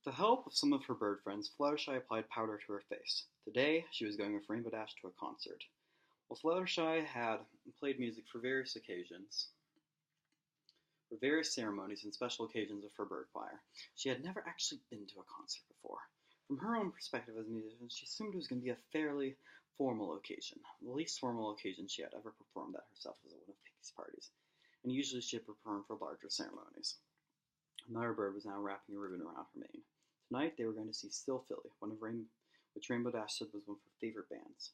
With the help of some of her bird friends, Fluttershy applied powder to her face. Today, she was going with Rainbow Dash to a concert. While Fluttershy had played music for various ceremonies and special occasions of her bird choir, she had never actually been to a concert before. From her own perspective as a musician, she assumed it was going to be a fairly formal occasion, the least formal occasion she had ever performed at herself was at one of Piggy's parties, and usually she had performed for larger ceremonies. Another bird was now wrapping a ribbon around her mane. Tonight they were going to see Still Philly, which Rainbow Dash said was one of her favorite bands.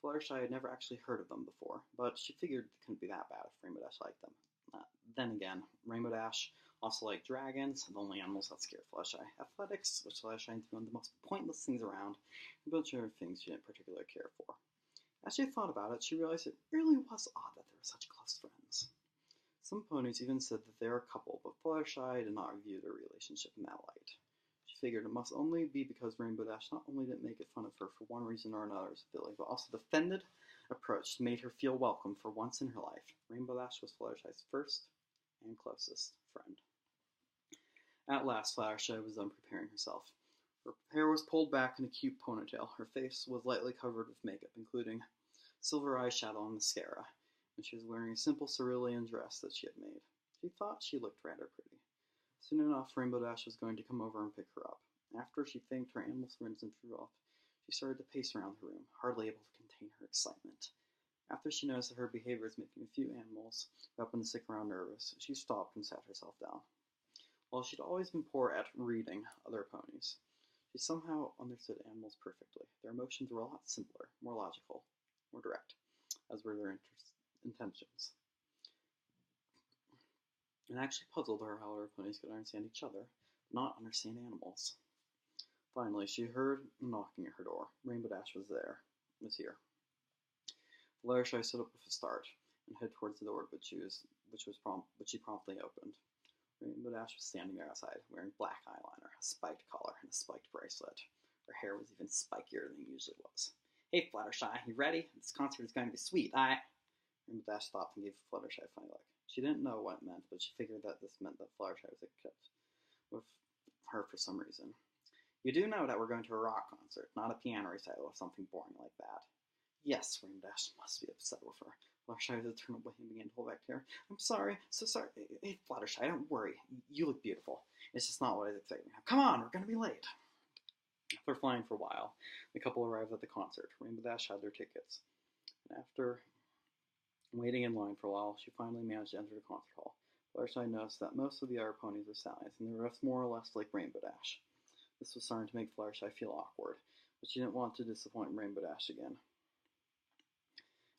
Fluttershy had never actually heard of them before, but she figured it couldn't be that bad if Rainbow Dash liked them. Then again, Rainbow Dash also liked dragons, the only animals that scared Fluttershy, athletics, which Fluttershy finds one of the most pointless things around, and a bunch of other things she didn't particularly care for. As she thought about it, she realized it really was odd that they were such close friends. Some ponies even said that they were a couple, but Fluttershy did not view their relationship in that light. She figured it must only be because Rainbow Dash not only didn't make fun of her for one reason or another as a filly, but also defended approach made her feel welcome for once in her life. Rainbow Dash was Fluttershy's first and closest friend. At last, Fluttershy was done preparing herself. Her hair was pulled back in a cute ponytail. Her face was lightly covered with makeup, including silver eyeshadow and mascara, and she was wearing a simple cerulean dress that she had made. She thought she looked rather pretty. Soon enough, Rainbow Dash was going to come over and pick her up. After she thanked her animal friends and flew off, she started to pace around the room, hardly able to contain her excitement. After she noticed that her behavior was making a few animals who happened to stick around nervous, she stopped and sat herself down. While she'd always been poor at reading other ponies, she somehow understood animals perfectly. Their emotions were a lot simpler, more logical, more direct, as were their intentions. It actually puzzled her how other ponies could understand each other, but not understand animals. Finally, she heard knocking at her door. Rainbow Dash was here. Fluttershy stood up with a start and headed towards the door, which she promptly opened. Rainbow Dash was standing there outside, wearing black eyeliner, a spiked collar, and a spiked bracelet. Her hair was even spikier than it usually was. "Hey, Fluttershy, you ready? This concert is going to be sweet. Rainbow Dash stopped and gave Fluttershy a funny look. She didn't know what it meant, but she figured that this meant that Fluttershy was kept with her for some reason. "You do know that we're going to a rock concert, not a piano recital or something boring like that." "Yes," Rainbow Dash must be upset with her. Fluttershy had turned away and began to hold back tears. "I'm sorry, so sorry. Hey, Fluttershy, don't worry. You look beautiful. It's just not what I was expecting. Come on, we're going to be late." After flying for a while, the couple arrived at the concert. Rainbow Dash had their tickets. And after waiting in line for a while, she finally managed to enter the concert hall. Fluttershy noticed that most of the other ponies were stallions, and they were dressed more or less like Rainbow Dash. This was starting to make Fluttershy feel awkward, but she didn't want to disappoint Rainbow Dash again.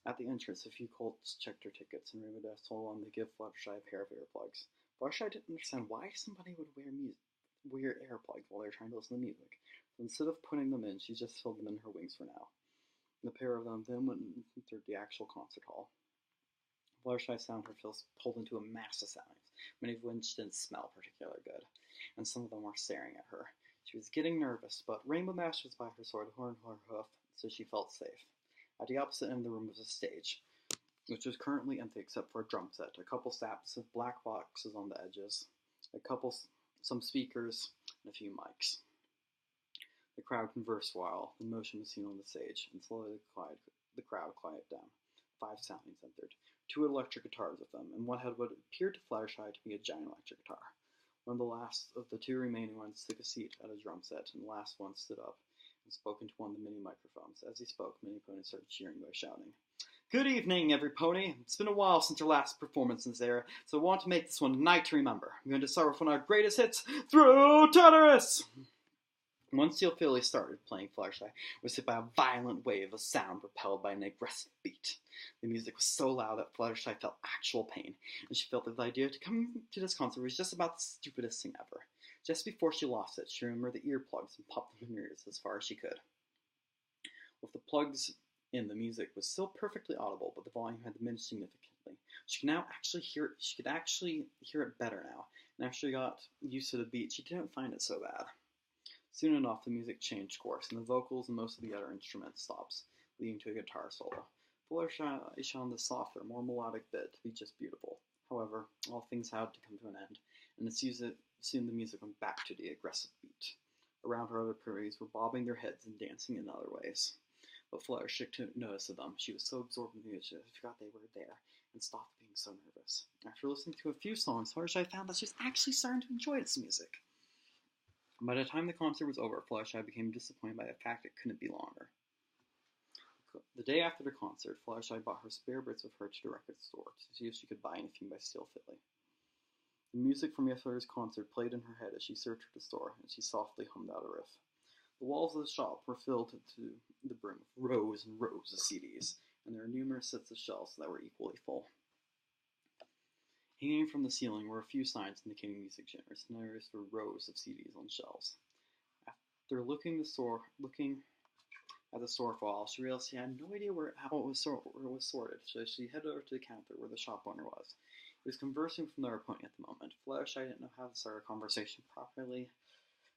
At the entrance, a few colts checked their tickets, and Rainbow Dash told one to give Fluttershy a pair of earplugs. Fluttershy didn't understand why somebody would wear earplugs while they were trying to listen to music. So instead of putting them in, she just filled them in her wings for now. The pair of them then went and entered the actual concert hall. Fluttershy found her feels pulled into a mass of stallions, many of which didn't smell particularly good, and some of them were staring at her. She was getting nervous, but Rainbow Dash was by her sword, horn, her hoof, so she felt safe. At the opposite end of the room was a stage, which was currently empty except for a drum set, a couple stacks of black boxes on the edges, some speakers, and a few mics. The crowd conversed while the motion was seen on the stage, and slowly the crowd quieted down. 5 stallions entered. 2 had electric guitars with them, and one had what appeared to Fluttershy to be a giant electric guitar. One of the last of the 2 remaining ones took a seat at a drum set, and the last one stood up and spoke into one of the mini microphones. As he spoke, many ponies started cheering by shouting, "Good evening, every pony. It's been a while since your last performance in this era, so I want to make this one a night to remember. I'm going to start with one of our greatest hits, Through Tartarus!" Once Steel Philly started playing, Fluttershy was hit by a violent wave of sound propelled by an aggressive beat. The music was so loud that Fluttershy felt actual pain, and she felt that the idea to come to this concert was just about the stupidest thing ever. Just before she lost it, she remembered the earplugs and popped them in her ears as far as she could. With the plugs in, the music was still perfectly audible, but the volume had diminished significantly. She could actually hear it better now, and after she got used to the beat, she didn't find it so bad. Soon enough, the music changed course, and the vocals and most of the other instruments stopped, leading to a guitar solo. Fluttershy found the softer, more melodic bit to be just beautiful. However, all things had to come to an end, and soon the music went back to the aggressive beat. around her other pretties were bobbing their heads and dancing in other ways. But Fluttershy took notice of them. She was so absorbed in the music she forgot they were there and stopped being so nervous. After listening to a few songs, Fluttershy found that she was actually starting to enjoy this music. By the time the concert was over, Fluttershy became disappointed by the fact it couldn't be longer. The day after the concert, Fluttershy bought her spare bits with her to the record store to see if she could buy anything by Steel Philly. The music from yesterday's concert played in her head as she searched for the store, and she softly hummed out a riff. The walls of the shop were filled to the brim with rows and rows of CDs, and there were numerous sets of shelves that were equally full. Hanging from the ceiling were a few signs indicating music genres, and there were rows of CDs on shelves. After looking at the store for a while, she realized she had no idea how it was sorted, so she headed over to the counter where the shop owner was. He was conversing with another pony at the moment. Fluttershy didn't know how to start a conversation properly,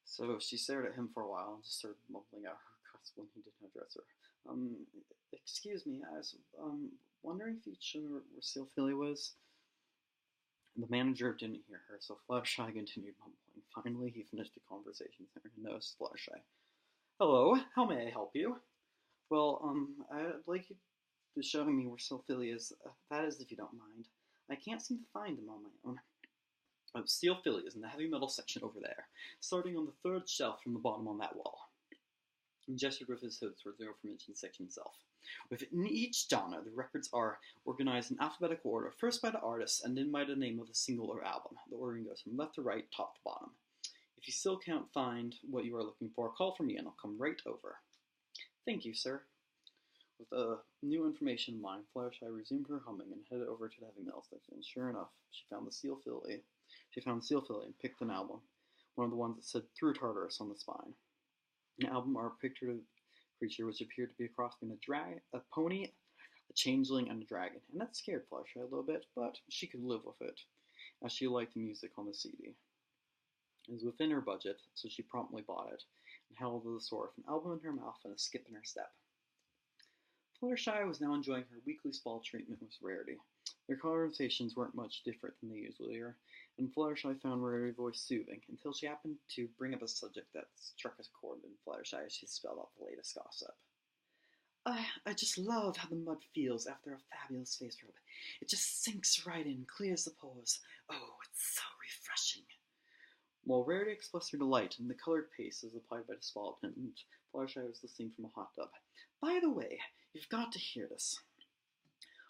so she stared at him for a while and just started mumbling out her request when he didn't address her. Excuse me, I was wondering if each knew where Steel Philly was. The manager didn't hear her, so Fluttershy continued mumbling. Finally, he finished the conversation and noticed Fluttershy. Hello, how may I help you? Well, I'd like you to show me where Steel Philly is. That is, if you don't mind. I can't seem to find him on my own. Steel Philly is in the heavy metal section over there, starting on the third shelf from the bottom on that wall. He gestured with his hood towards the aforementioned section itself. Within each genre, the records are organized in alphabetical order, first by the artist, and then by the name of the single or album. The ordering goes from left to right, top to bottom. If you still can't find what you are looking for, call for me and I'll come right over. Thank you, sir. With new information in mind, Fluttershy resumed her humming and headed over to the heavy metal section. And sure enough, she found Steel Philly and picked an album, one of the ones that said "Through Tartarus" on the spine. An album art pictured a creature which appeared to be a cross between a pony, a changeling, and a dragon, and that scared Fluttershy a little bit, but she could live with it, as she liked the music on the CD. It was within her budget, so she promptly bought it, and held to the store with an album in her mouth and a skip in her step. Fluttershy was now enjoying her weekly spa treatment with Rarity. Their conversations weren't much different than they usually are, and Fluttershy found Rarity's voice soothing, until she happened to bring up a subject that struck a chord in Fluttershy as she spelled out the latest gossip. I just love how the mud feels after a fabulous face rub. It just sinks right in, clears the pores. Oh, it's so refreshing. While Rarity expressed her delight in the colored paste as applied by the spa attendant, Fluttershy was listening from a hot tub. By the way, you've got to hear this.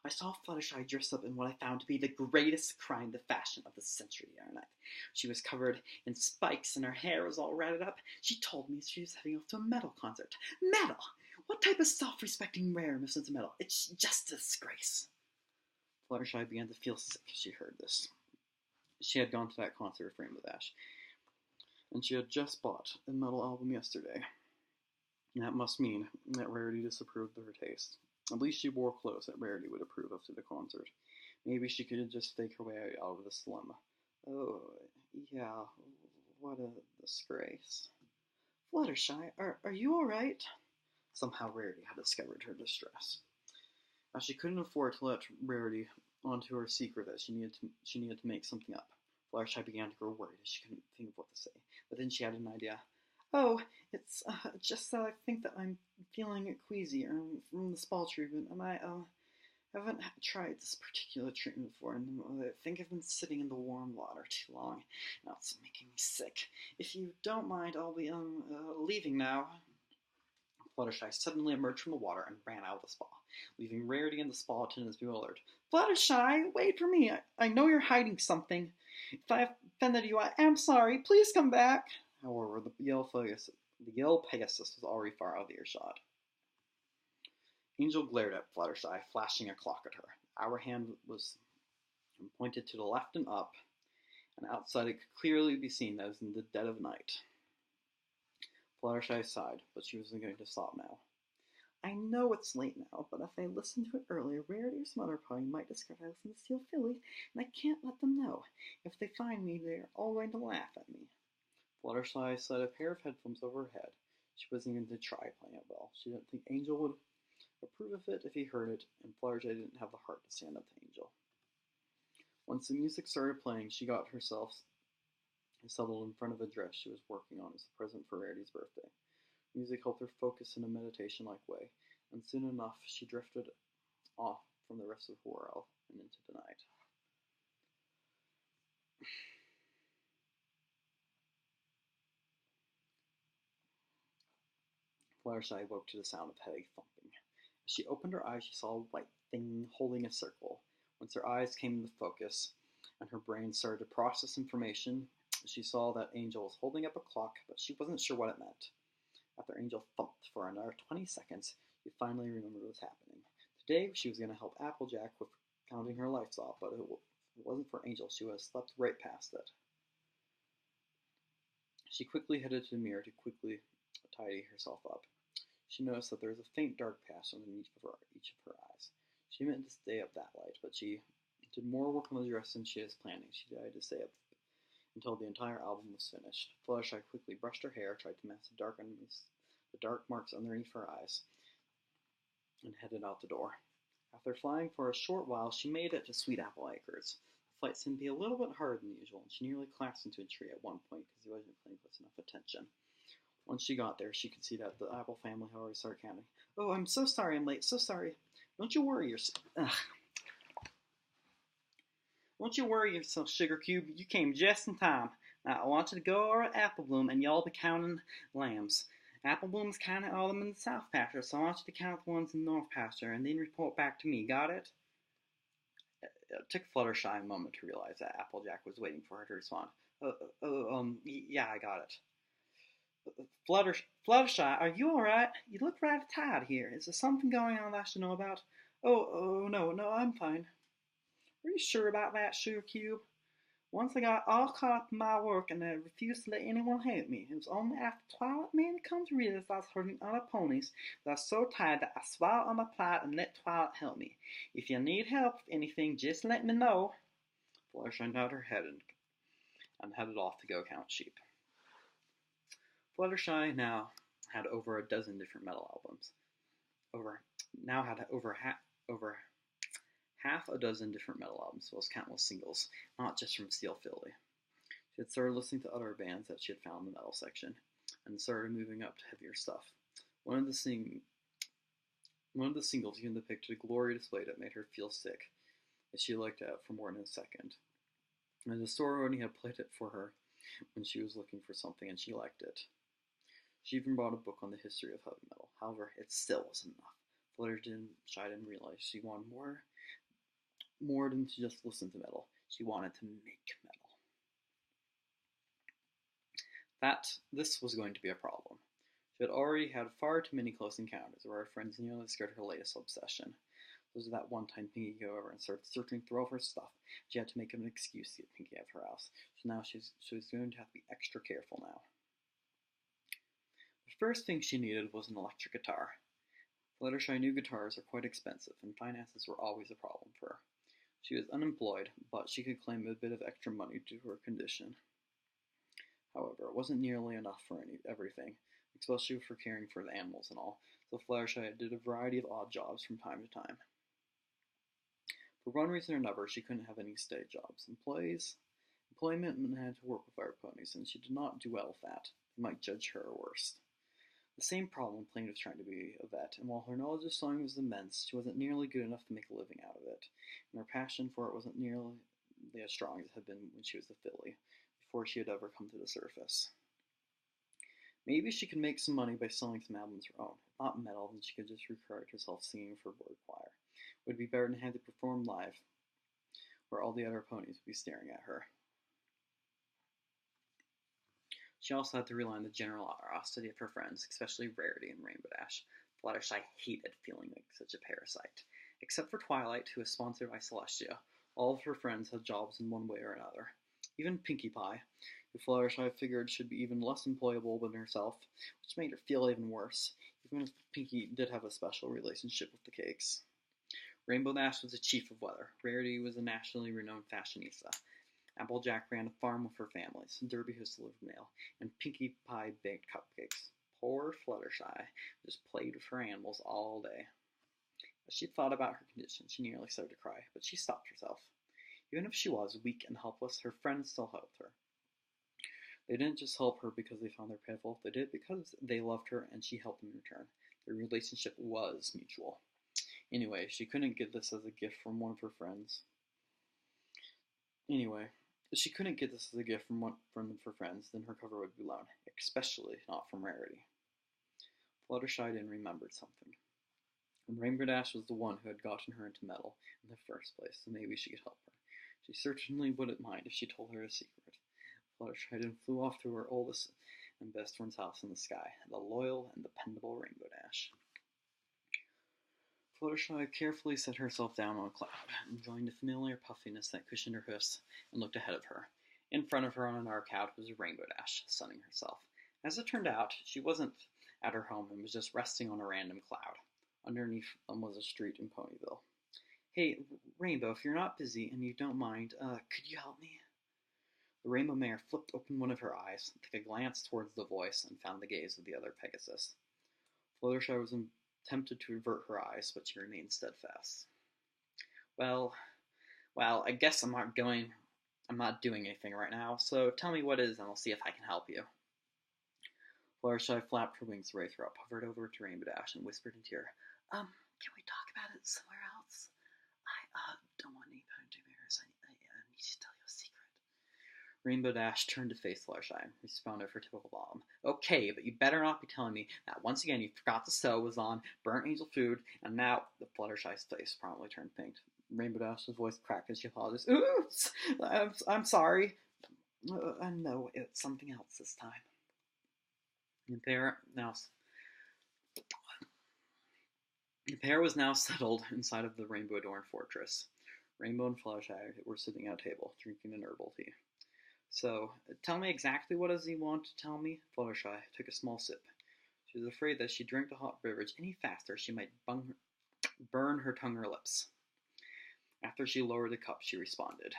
I saw Fluttershy dressed up in what I found to be the greatest crime to fashion of the century the other night. She was covered in spikes and her hair was all ratted up. She told me she was heading off to a metal concert. Metal! What type of self-respecting rare listens to metal? It's just a disgrace. Fluttershy began to feel sick as she heard this. She had gone to that concert with Rainbow Dash, and she had just bought a metal album yesterday. That must mean that Rarity disapproved of her taste. At least she wore clothes that Rarity would approve of to the concert. Maybe she could just fake her way out of this dilemma. Oh, yeah, what a disgrace. Fluttershy, are you alright? Somehow Rarity had discovered her distress. As she couldn't afford to let Rarity onto her secret that she needed to make something up. Fluttershy began to grow worried as she couldn't think of what to say. But then she had an idea. Oh, it's just that I think that I'm feeling queasy from the spa treatment, and I haven't tried this particular treatment before, and I think I've been sitting in the warm water too long. Now it's making me sick. If you don't mind, I'll be leaving now. Fluttershy suddenly emerged from the water and ran out of the spa, leaving Rarity and the spa attendants bewildered. Fluttershy, wait for me. I know you're hiding something. If I offended you, I am sorry. Please come back. However, the yellow Pegasus was already far out of earshot. Angel glared at Fluttershy, flashing a clock at her. The hour hand was pointed to the left and up, and outside it could clearly be seen that it was in the dead of night. Fluttershy sighed, but she wasn't going to stop now. I know it's late now, but if I listened to it earlier, Rarity or some other pony might discover I listen to Steel Philly, and I can't let them know. If they find me, they're all going to laugh at me. Fluttershy slid a pair of headphones over her head. She wasn't going to try playing it well. She didn't think Angel would approve of it if he heard it, and Fluttershy didn't have the heart to stand up to Angel. Once the music started playing, she got herself He settled in front of a dress she was working on as a present for Rarity's birthday. Music helped her focus in a meditation-like way, and soon enough she drifted off from the rest of the world and into the night. Fluttershy woke to the sound of heavy thumping. As she opened her eyes, she saw a white thing holding a circle. Once her eyes came into focus and her brain started to process information, she saw that Angel was holding up a clock, but she wasn't sure what it meant. After Angel thumped for another 20 seconds, she finally remembered what was happening. Today, she was going to help Applejack with counting her lights off, but if it wasn't for Angel, she would have slept right past it. She quickly headed to the mirror to quickly tidy herself up. She noticed that there was a faint dark patch underneath each of her eyes. She meant to stay up that light, but she did more work on the dress than she was planning. She decided to stay up until the entire album was finished. Fluttershy quickly brushed her hair, tried to mask the dark marks underneath her eyes, and headed out the door. After flying for a short while, she made it to Sweet Apple Acres. The flight seemed to be a little bit harder than usual, and she nearly crashed into a tree at one point because he wasn't paying close enough attention. Once she got there, she could see that the Apple family had already started counting. "Oh, I'm so sorry I'm late, so sorry. Don't you worry yourself. Don't you worry yourself, Sugar Cube. You came just in time. Now, I want you to go over to Apple Bloom, and y'all be counting lambs. Apple Bloom's counting all of them in the South Pasture, so I want you to count the ones in the North Pasture, and then report back to me. Got it?" It took Fluttershy a moment to realize that Applejack was waiting for her to respond. Yeah, I got it. Fluttershy, are you alright? You look rather tired here. Is there something going on that I should know about? No, I'm fine. Are you sure about that, Sugar Cube? Once I got all caught up in my work and I refused to let anyone help me. It was only after Twilight made me come to realize I was hurting other ponies that I was so tired that I swallowed on my pride and let Twilight help me. If you need help with anything, just let me know. Fluttershy nodded her head and headed off to go count sheep. Fluttershy now had over a dozen different metal albums. Over half a dozen different metal albums, as well as countless singles, not just from Steel Philly. She had started listening to other bands that she had found in the metal section, and started moving up to heavier stuff. One of the singles even depicted a glory display that made her feel sick, as she looked at it for more than a second. And the store only had played it for her when she was looking for something, and she liked it. She even bought a book on the history of heavy metal. However, it still wasn't enough. Fluttershy didn't realize she wanted more than to just listen to metal. She wanted to make metal. This was going to be a problem. She had already had far too many close encounters where her friends nearly scared her latest obsession. This was that one time Pinky came over and started searching through all her stuff. She had to make an excuse to get Pinky out of her house. So now she was going to have to be extra careful now. The first thing she needed was an electric guitar. Fluttershy knew guitars are quite expensive, and finances were always a problem for her. She was unemployed, but she could claim a bit of extra money due to her condition. However, it wasn't nearly enough for everything, especially for caring for the animals and all, so Fluttershy did a variety of odd jobs from time to time. For one reason or another, she couldn't have any steady jobs. Employment had to work with our ponies, and she did not do well with that. They might judge her worse. The same problem Plain was trying to be a vet, and while her knowledge of sewing was immense, she wasn't nearly good enough to make a living out of it, and her passion for it wasn't nearly as strong as it had been when she was a filly, before she had ever come to the surface. Maybe she could make some money by selling some albums of her own. If not metal, then she could just record herself singing for a bird choir. It would be better than having to perform live, where all the other ponies would be staring at her. She also had to rely on the generosity of her friends, especially Rarity and Rainbow Dash. Fluttershy hated feeling like such a parasite. Except for Twilight, who was sponsored by Celestia, all of her friends had jobs in one way or another. Even Pinkie Pie, who Fluttershy figured should be even less employable than herself, which made her feel even worse, even if Pinkie did have a special relationship with the cakes. Rainbow Dash was the chief of weather. Rarity was a nationally renowned fashionista. Applejack ran a farm with her families. Derby was delivered mail, and Pinkie Pie baked cupcakes. Poor Fluttershy just played with her animals all day. As she thought about her condition, she nearly started to cry, but she stopped herself. Even if she was weak and helpless, her friends still helped her. They didn't just help her because they found her pitiful, they did it because they loved her and she helped them in return. Their relationship was mutual. Anyway, she couldn't get this as a gift from one of her friends. Anyway, if she couldn't get this as a gift from one of her friends, then her cover would be blown, especially not from Rarity. Fluttershy then remembered something. And Rainbow Dash was the one who had gotten her into metal in the first place, so maybe she could help her. She certainly wouldn't mind if she told her a secret. Fluttershy then flew off to her oldest and best friend's house in the sky, the loyal and dependable Rainbow Dash. Fluttershy carefully set herself down on a cloud, enjoying the familiar puffiness that cushioned her hoofs, and looked ahead of her. In front of her on an arc couch was Rainbow Dash, sunning herself. As it turned out, she wasn't at her home and was just resting on a random cloud. Underneath was a street in Ponyville. Hey, Rainbow, if you're not busy and you don't mind, could you help me? The Rainbow Mare flipped open one of her eyes, took a glance towards the voice, and found the gaze of the other Pegasus. Fluttershy was tempted to avert her eyes, but she remained steadfast. Well, I guess I'm not doing anything right now, so tell me what it is and I'll see if I can help you. Fluttershy flapped her wings right through, hovered over to Rainbow Dash, and whispered into her, can we talk about it somewhere else? I don't want any nightmares. I need to tell you a secret. Rainbow Dash turned to face Fluttershy and responded with her typical bomb. Okay, but you better not be telling me that once again you forgot the stove was on, burnt angel food, and now the Fluttershy's face promptly turned pink. Rainbow Dash's voice cracked as she apologized. Oops! I'm sorry. No, it's something else this time. The pair was now settled inside of the rainbow-adorned fortress. Rainbow and Fluttershy were sitting at a table, drinking an herbal tea. So, tell me exactly what does he want to tell me? Fluttershy took a small sip. She was afraid that if she drank the hot beverage any faster, she might burn her tongue or lips. After she lowered the cup, she responded,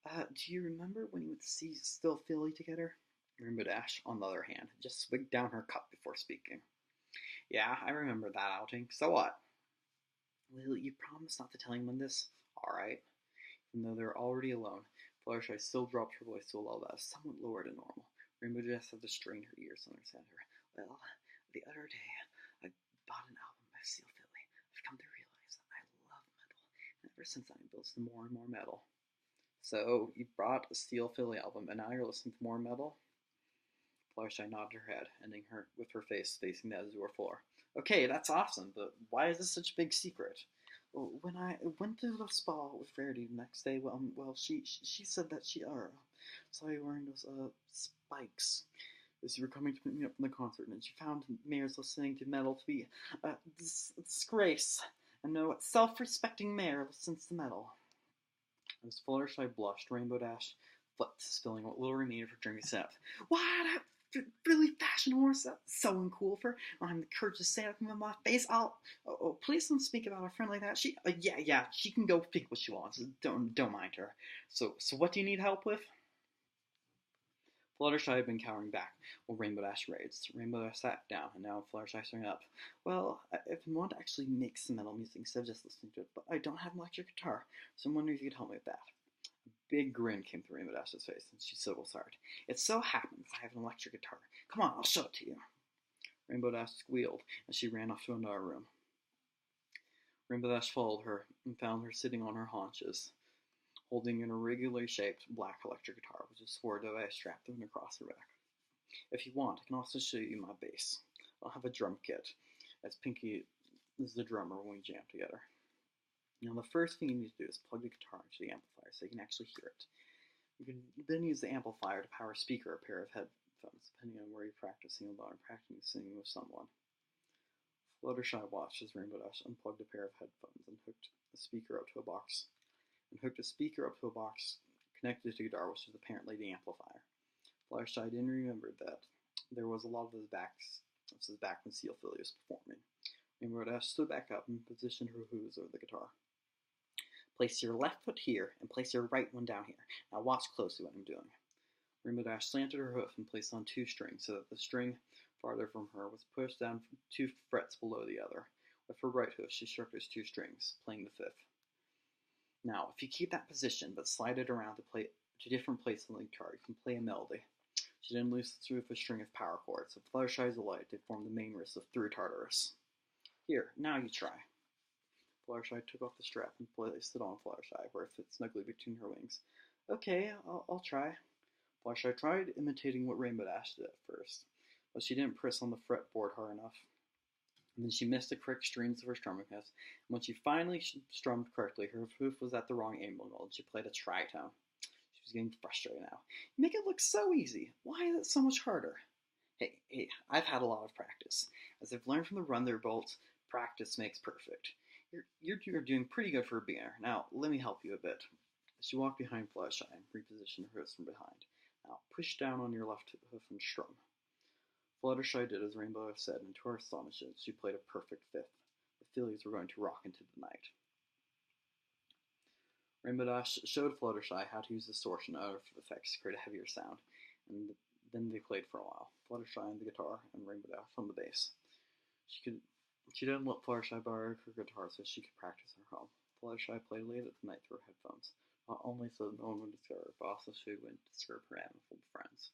do you remember when you went to see Still Philly together? Rainbow Dash, on the other hand, just swigged down her cup before speaking. Yeah, I remember that outing. So what? Well, you promised not to tell anyone this. All right. Even though they were already alone, Fluttershy still dropped her voice to a level that was somewhat lower than normal. Rainbow Dash had to strain her ears to understand her. Well, the other day, I bought an album by Steel Philly. I've come to realize that I love metal, and ever since then, I listened to more and more metal. So, you brought a Steel Philly album, and now you're listening to more metal? Fluttershy nodded her head, ending her with her face facing the azure floor. Okay, that's awesome, but why is this such a big secret? When I went to the spa with Rarity the next day, she said that she saw you wearing those spikes as you were coming to pick me up from the concert, and she found mayors listening to metal to be a disgrace, and no self-respecting mayor listens to metal. As Fluttershy blushed, Rainbow Dash flipped, spilling what little remained of her drink sip. What? Really fashion horse? That's so uncool for her. I don't have the courage to say anything in my face. Please don't speak about her friend like that. She can go think what she wants. Don't mind her. So what do you need help with? Fluttershy had been cowering back while Rainbow Dash raged. Rainbow Dash sat down, and now Fluttershy stood up. Well, I've been wanting to actually make some metal music instead of just listening to it, but I don't have an electric guitar, so I'm wondering if you could help me with that. Big grin came to Rainbow Dash's face, and she so was hard. It so happens I have an electric guitar. Come on, I'll show it to you. Rainbow Dash squealed as she ran off to another room. Rainbow Dash followed her and found her sitting on her haunches, holding an irregularly shaped black electric guitar with a sword device strapped across her back. If you want, I can also show you my bass. I'll have a drum kit, as Pinky is the drummer when we jam together. Now, the first thing you need to do is plug the guitar into the amplifier so you can actually hear it. You can then use the amplifier to power a speaker or a pair of headphones, depending on where you're practicing alone or practicing with someone. Fluttershy watched as Rainbow Dash unplugged a pair of headphones and hooked a speaker up to a box. Connected to the guitar, which was apparently the amplifier. Fluttershy didn't remember that there was a lot of his back when Steel Philly was performing. Rainbow Dash stood back up and positioned her hooves over the guitar. Place your left foot here and place your right one down here. Now watch closely what I'm doing. Rainbow Dash slanted her hoof and placed on two strings so that the string farther from her was pushed down 2 frets below the other. With her right hoof, she struck those 2 strings, playing the 5th. Now, if you keep that position but slide it around to different places on the guitar, you can play a melody. She then loosed through a string of power cords. With Fluttershy's light, they formed the main wrist of through Tartarus. Here, now you try. Fluttershy took off the strap and placed it on Fluttershy, where it fit snugly between her wings. Okay, I'll try. Fluttershy tried imitating what Rainbow Dash did at first, but she didn't press on the fretboard hard enough. And then she missed the correct strings of her strumming hoof, and when she finally strummed correctly, her hoof was at the wrong angle, and she played a tritone. She was getting frustrated now. You make it look so easy. Why is it so much harder? Hey, I've had a lot of practice. As I've learned from the Thunderbolts, practice makes perfect. You're doing pretty good for a beginner. Now, let me help you a bit. She walked behind Fluttershy and repositioned her hooves from behind. Now, push down on your left hoof and strum. Fluttershy did as Rainbow said, and to her astonishment, she played a perfect fifth. The fillies were going to rock into the night. Rainbow Dash showed Fluttershy how to use distortion and other effects to create a heavier sound, and then they played for a while. Fluttershy on the guitar and Rainbow Dash on the bass. She didn't let Fluttershy borrow her guitar so she could practice at home. Fluttershy played late at night through her headphones, not only so no one would discover her, but also so she wouldn't disturb her animal friends.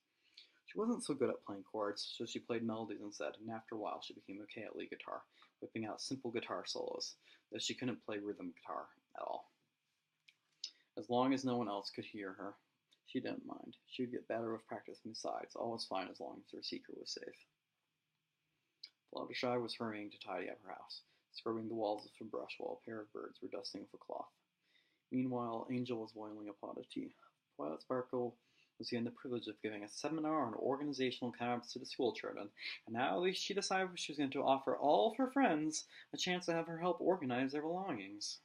She wasn't so good at playing chords, so she played melodies instead, and after a while she became okay at lead guitar, whipping out simple guitar solos, though she couldn't play rhythm guitar at all. As long as no one else could hear her, she didn't mind. She would get better with practice, and besides, all was fine as long as her secret was safe. Fluttershy was hurrying to tidy up her house, scrubbing the walls with a brush while a pair of birds were dusting with a cloth. Meanwhile, Angel was boiling a pot of tea. Twilight Sparkle was given the privilege of giving a seminar on organizational collapse to the school children, and now she decided she was going to offer all of her friends a chance to have her help organize their belongings.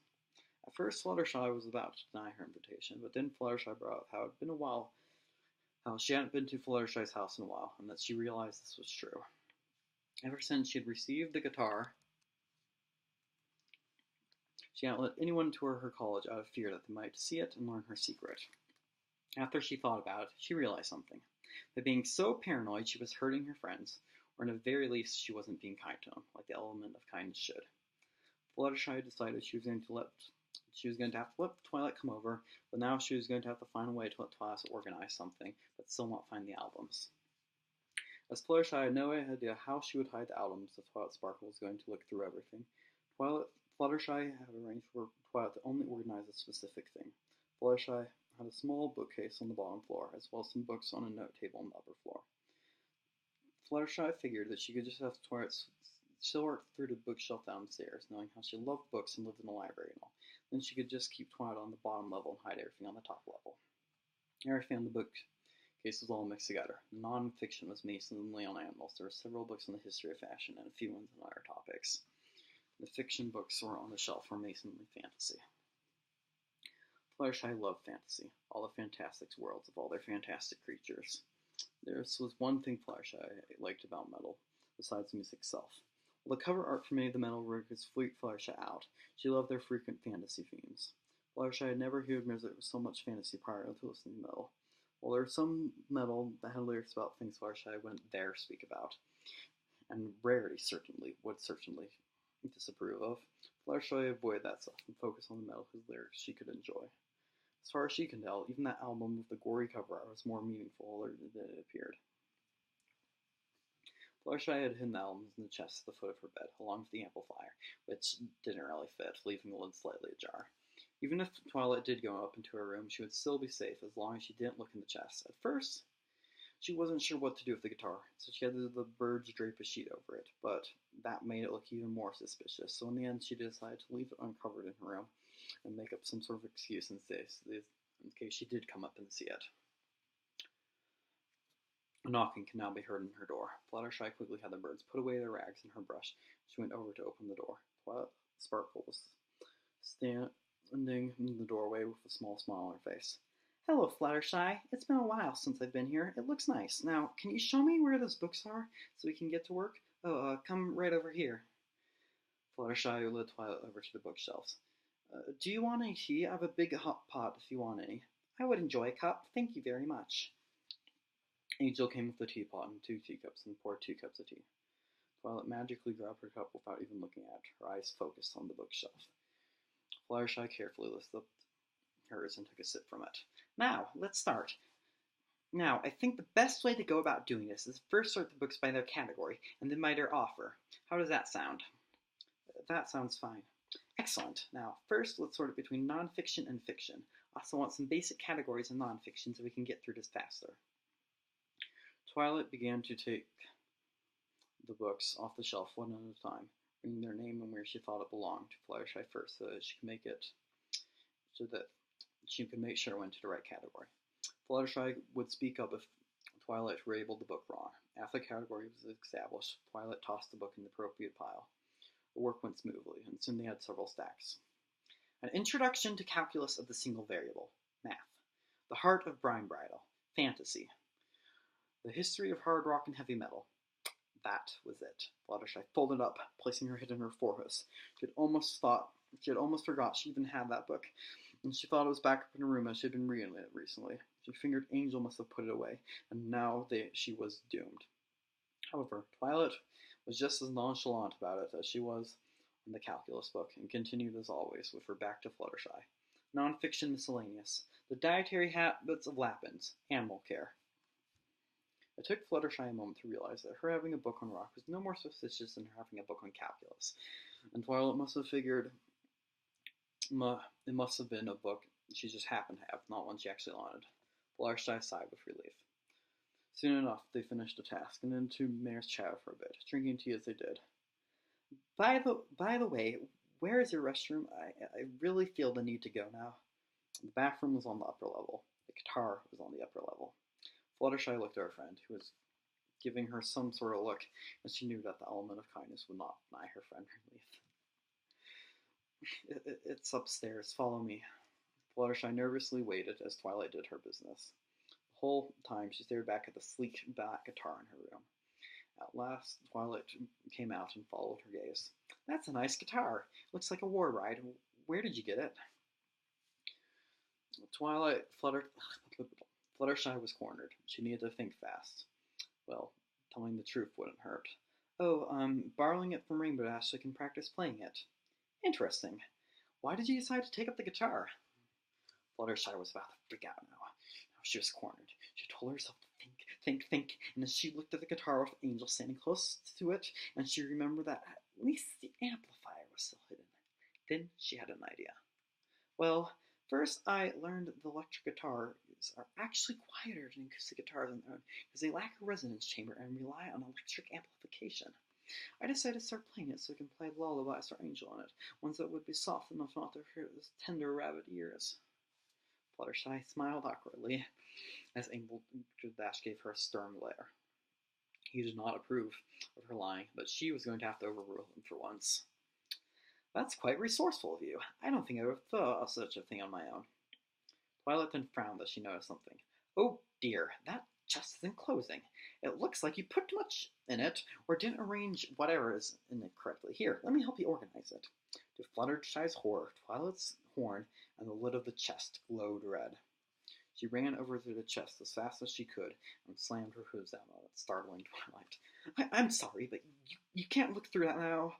At first, Fluttershy was about to deny her invitation, but then Fluttershy brought up how it had been a while, how she hadn't been to Fluttershy's house in a while, and that she realized this was true. Ever since she had received the guitar, she hadn't let anyone tour her college out of fear that they might see it and learn her secret. After she thought about it, she realized something. That being so paranoid she was hurting her friends, or at the very least she wasn't being kind to them, like the element of kindness should. Fluttershy decided she was going to have to let Twilight come over, but now she was going to have to find a way to let Twilight organize something, but still not find the albums. As Fluttershy had no idea how she would hide the albums if Twilight Sparkle was going to look through everything, Fluttershy had arranged for Twilight to only organize a specific thing. Fluttershy had a small bookcase on the bottom floor, as well as some books on a note table on the upper floor. Fluttershy figured that she could just have Twilight sort through the bookshelf downstairs, knowing how she loved books and lived in a library and all. Then she could just keep Twilight on the bottom level and hide everything on the top level. Everything on the bookcase was all mixed together. Non-fiction was mainly on animals. There were several books on the history of fashion and a few ones on other topics. The fiction books were on the shelf for mainly fantasy. Fluttershy loved fantasy, all the fantastic worlds of all their fantastic creatures. There was one thing Fluttershy liked about metal, besides the music itself. While the cover art for many of the metal records freaked Fluttershy out, she loved their frequent fantasy themes. Fluttershy had never heard music with so much fantasy prior to listening to metal. While there were some metal that had lyrics about things Fluttershy wouldn't dare speak about, and Rarity would certainly disapprove of, Fluttershy avoided that stuff and focused on the metal whose lyrics she could enjoy. As far as she can tell, even that album with the gory cover art was more meaningful than it appeared. Fluttershy had hidden the albums in the chest at the foot of her bed, along with the amplifier, which didn't really fit, leaving the lid slightly ajar. Even if Twilight did go up into her room, she would still be safe as long as she didn't look in the chest. At first, she wasn't sure what to do with the guitar, so she had the birds drape a sheet over it, but that made it look even more suspicious, so in the end she decided to leave it uncovered in her room and make up some sort of excuse in case she did come up and see it. A knocking could now be heard on her door. Fluttershy quickly had the birds put away their rags and her brush. She went over to open the door. Twilight Sparkle was standing in the doorway with a small smile on her face. Hello, Fluttershy. It's been a while since I've been here. It looks nice. Now, can you show me where those books are so we can get to work? Come right over here. Fluttershy led Twilight over to the bookshelves. Do you want any tea? I have a big hot pot if you want any. I would enjoy a cup. Thank you very much. Angel came with the teapot and 2 teacups and poured 2 cups of tea. Twilight magically grabbed her cup without even looking at it, her eyes focused on the bookshelf. Fluttershy carefully lifted up hers and took a sip from it. Now, let's start. Now, I think the best way to go about doing this is first sort the books by their category, and then by their offer. How does that sound? That sounds fine. Excellent. Now, first, let's sort it between nonfiction and fiction. I also want some basic categories in nonfiction so we can get through this faster. Twilight began to take the books off the shelf one at a time, bringing their name and where she thought it belonged to Fluttershy first, so that she could make sure it went to the right category. Fluttershy would speak up if Twilight labeled the book wrong. After the category was established, Twilight tossed the book in the appropriate pile. The work went smoothly, and soon they had several stacks. An introduction to calculus of the single variable, math. The heart of Brine Bridle, fantasy. The history of hard rock and heavy metal. That was it. Fluttershy folded up, placing her head in her forehouse. She had almost forgot she even had that book, and she thought it was back up in her room as she had been reading it recently. She figured Angel must have put it away, and now she was doomed. However, Twilight was just as nonchalant about it as she was in the calculus book, and continued as always with her back to Fluttershy. Non-fiction miscellaneous. The dietary habits of Lapins. Animal care. It took Fluttershy a moment to realize that her having a book on rock was no more suspicious than her having a book on calculus, and Twilight must have figured it must have been a book she just happened to have, not one she actually wanted. Fluttershy sighed with relief. Soon enough, they finished the task, and then two mares chatted for a bit, drinking tea as they did. By the way, where is your restroom? I really feel the need to go now. The bathroom was on the upper level. The guitar was on the upper level. Fluttershy looked at her friend, who was giving her some sort of look, and she knew that the element of kindness would not deny her friend relief. It's upstairs. Follow me. Fluttershy nervously waited as Twilight did her business. The whole time she stared back at the sleek black guitar in her room. At last, Twilight came out and followed her gaze. That's a nice guitar. Looks like a war ride. Where did you get it? Fluttershy was cornered. She needed to think fast. Well, telling the truth wouldn't hurt. Oh, borrowing it from Rainbow Dash so I can practice playing it. Interesting. Why did you decide to take up the guitar? Fluttershy was about to freak out now. She was cornered. She told herself to think, and as she looked at the guitar with Angel standing close to it, and she remembered that at least the amplifier was still hidden. Then she had an idea. Well, first I learned that the electric guitars are actually quieter than acoustic guitars on their own, because they lack a resonance chamber and rely on electric amplification. I decided to start playing it so I can play lullabies for Angel on it, ones that would be soft enough not to hurt his tender rabbit ears. Fluttershy smiled awkwardly as Angel Dash gave her a stern glare. He did not approve of her lying, but she was going to have to overrule him for once. That's quite resourceful of you. I don't think I would have thought of such a thing on my own. Twilight then frowned as she noticed something. Oh dear, that chest isn't closing. It looks like you put too much in it, or didn't arrange whatever is in it correctly. Here, let me help you organize it. To Fluttershy's horror, Twilight's horn and the lid of the chest glowed red. She ran over to the chest as fast as she could and slammed her hooves down on it, startling Twilight. I'm sorry, but you can't look through that now.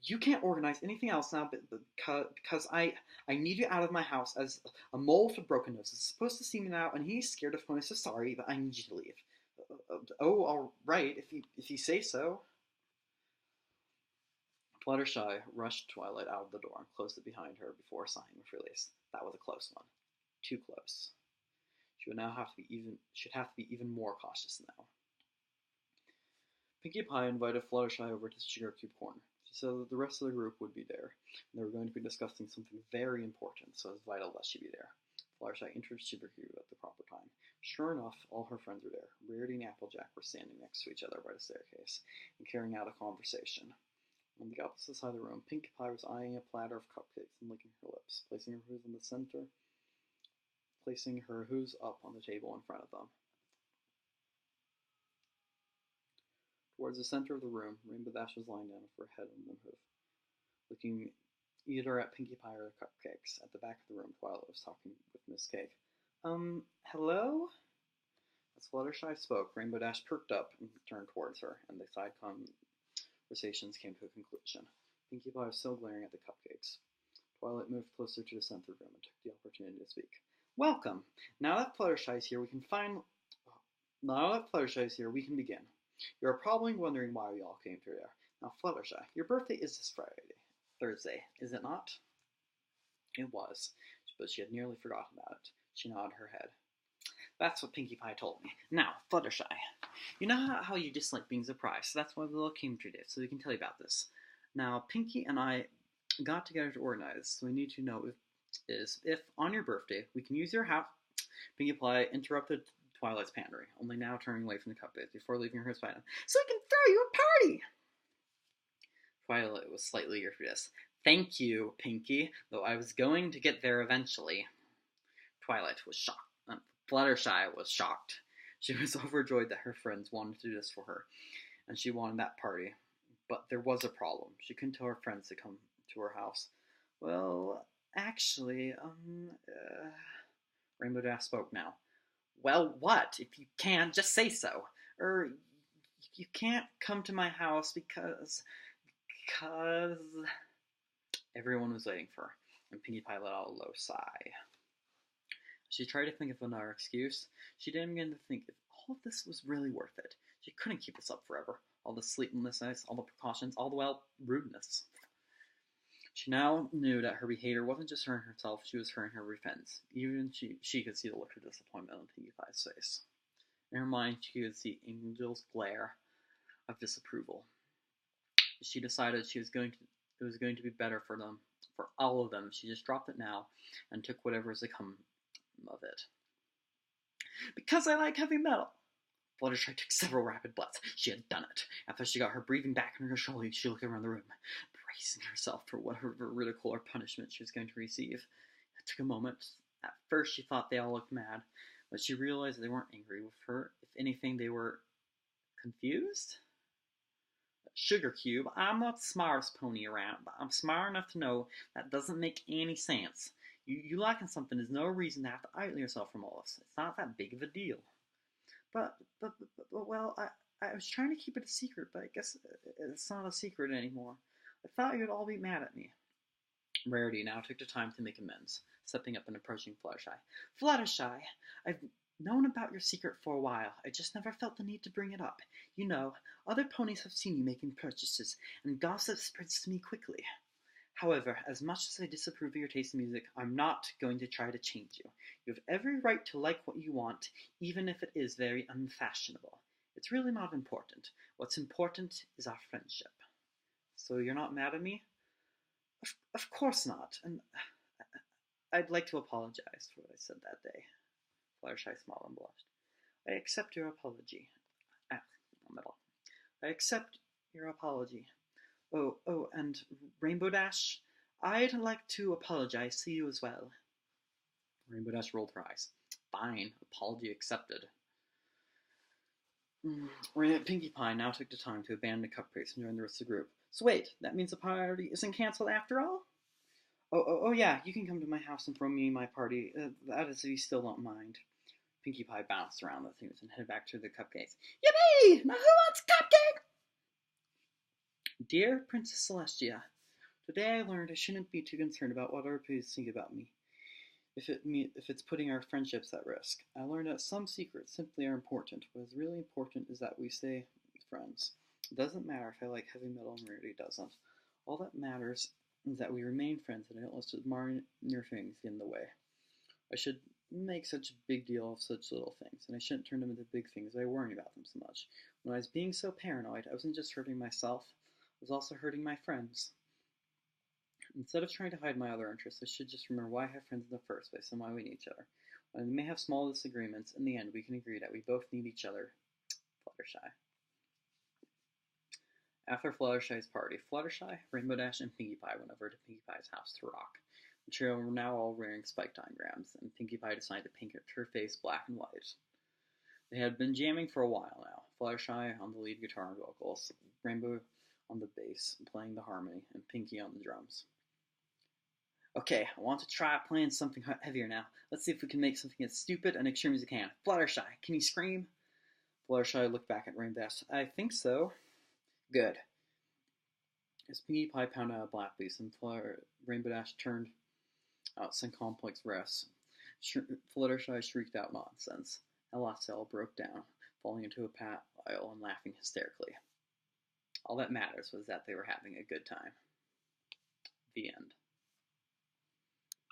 You can't organize anything else now because I need you out of my house as a mole with a broken nose is supposed to see me now, and he's scared of me, so sorry, but I need you to leave. Oh, all right, if you say so. Fluttershy rushed Twilight out of the door and closed it behind her before sighing with relief. That was a close one. Too close. She would now should have to be even more cautious now. Pinkie Pie invited Fluttershy over to the Sugar Cube corner. She said that the rest of the group would be there, and they were going to be discussing something very important, so it was vital that she be there. Fluttershy entered Sugar Cube at the proper time. Sure enough, all her friends were there. Rarity and Applejack were standing next to each other by the staircase and carrying out a conversation. On the opposite side of the room, Pinkie Pie was eyeing a platter of cupcakes and licking her lips, placing her hooves up on the table in front of them. Towards the center of the room, Rainbow Dash was lying down with her head on one hoof, looking either at Pinkie Pie or the cupcakes. At the back of the room, Twilight was talking with Miss Cake. Hello? As Fluttershy spoke, Rainbow Dash perked up and turned towards her, and the side conversations came to a conclusion. Pinkie Pie was still glaring at the cupcakes. Twilight moved closer to the center of the room and took the opportunity to speak. Welcome. Now that Fluttershy is here, we can find. Now that Fluttershy is here, we can begin. You are probably wondering why we all came here. Now, Fluttershy, your birthday is this Thursday, is it not? It was, but she had nearly forgotten about it. She nodded her head. That's what Pinkie Pie told me. Now, Fluttershy, you know how you dislike being surprised, so that's why we all came today, so we can tell you about this. Now, Pinkie and I got together to organize, so we need to know if on your birthday we can use your house. Pinkie Pie interrupted Twilight's pandering, only now turning away from the cupcakes before leaving her spider, so we can throw you a party. Twilight was slightly eager for this. Thank you, Pinkie, though I was going to get there eventually. Twilight was shocked. Fluttershy was shocked. She was overjoyed that her friends wanted to do this for her, and she wanted that party. But there was a problem. She couldn't tell her friends to come to her house. Well, actually, Rainbow Dash spoke now. Well, what? If you can't, just say so. You can't come to my house because everyone was waiting for her, and Pinkie Pie let out a low sigh. She tried to think of another excuse. She didn't begin to think if all of this was really worth it. She couldn't keep this up forever. All the sleeplessness, all the precautions, all the, rudeness. She now knew that her behavior wasn't just hurting herself, she was hurting her friends. Even she could see the look of disappointment on Pinkie Pie's face. In her mind, she could see Angel's glare of disapproval. She decided it was going to be better for them, for all of them. She just dropped it now and took whatever was to come of it. Because I like heavy metal. Fluttershy took several rapid breaths. She had done it. After she got her breathing back in her shoulders, she looked around the room, bracing herself for whatever ridicule or punishment she was going to receive. It took a moment. At first, she thought they all looked mad, but she realized they weren't angry with her. If anything, they were confused. Sugar Cube, I'm not the smartest pony around, but I'm smart enough to know that doesn't make any sense. You lacking something is no reason to have to idle yourself from all this. It's not that big of a deal. But well, I was trying to keep it a secret, but I guess it's not a secret anymore. I thought you'd all be mad at me. Rarity now took the time to make amends, stepping up and approaching Fluttershy. Fluttershy, I've known about your secret for a while. I just never felt the need to bring it up. You know, other ponies have seen you making purchases, and gossip spreads to me quickly. However, as much as I disapprove of your taste in music, I'm not going to try to change you. You have every right to like what you want, even if it is very unfashionable. It's really not important. What's important is our friendship. So you're not mad at me? Of course not. And I'd like to apologize for what I said that day. Fluttershy smiled and blushed. I accept your apology. I accept your apology. Oh, and Rainbow Dash, I'd like to apologize to you as well. Rainbow Dash rolled her eyes. Fine, apology accepted. Pinkie Pie now took the time to abandon the cupcakes and join the rest of the group. So wait, that means the party isn't cancelled after all? Oh yeah, you can come to my house and throw me my party. That is if you still don't mind. Pinkie Pie bounced around the things and headed back to the cupcakes. Yippee! Now who wants cupcake? Dear Princess Celestia, today I learned I shouldn't be too concerned about what other people think about me, if it's putting our friendships at risk. I learned that some secrets simply are important. What is really important is that we stay friends. It doesn't matter if I like heavy metal and Rarity doesn't. All that matters is that we remain friends and don't let minor things get in the way. I should make such a big deal of such little things, and I shouldn't turn them into big things by worrying about them so much. When I was being so paranoid, I wasn't just hurting myself, I was also hurting my friends. Instead of trying to hide my other interests, I should just remember why I have friends in the first place and why we need each other. When we may have small disagreements, in the end we can agree that we both need each other. Fluttershy. After Fluttershy's party, Fluttershy, Rainbow Dash, and Pinkie Pie went over to Pinkie Pie's house to rock. The trio were now all wearing spike diagrams, and Pinkie Pie decided to paint her face black and white. They had been jamming for a while now. Fluttershy on the lead guitar and vocals, Rainbow on the bass, playing the harmony, and Pinkie on the drums. Okay, I want to try playing something heavier now. Let's see if we can make something as stupid and extreme as we can. Fluttershy, can you scream? Fluttershy looked back at Rainbow Dash. I think so. Good. As Pinkie Pie pounded out a black beast and Rainbow Dash turned out some complex rests, Fluttershy shrieked out nonsense, and Lascelles broke down, falling into a pile and laughing hysterically. All that matters was that they were having a good time. The end.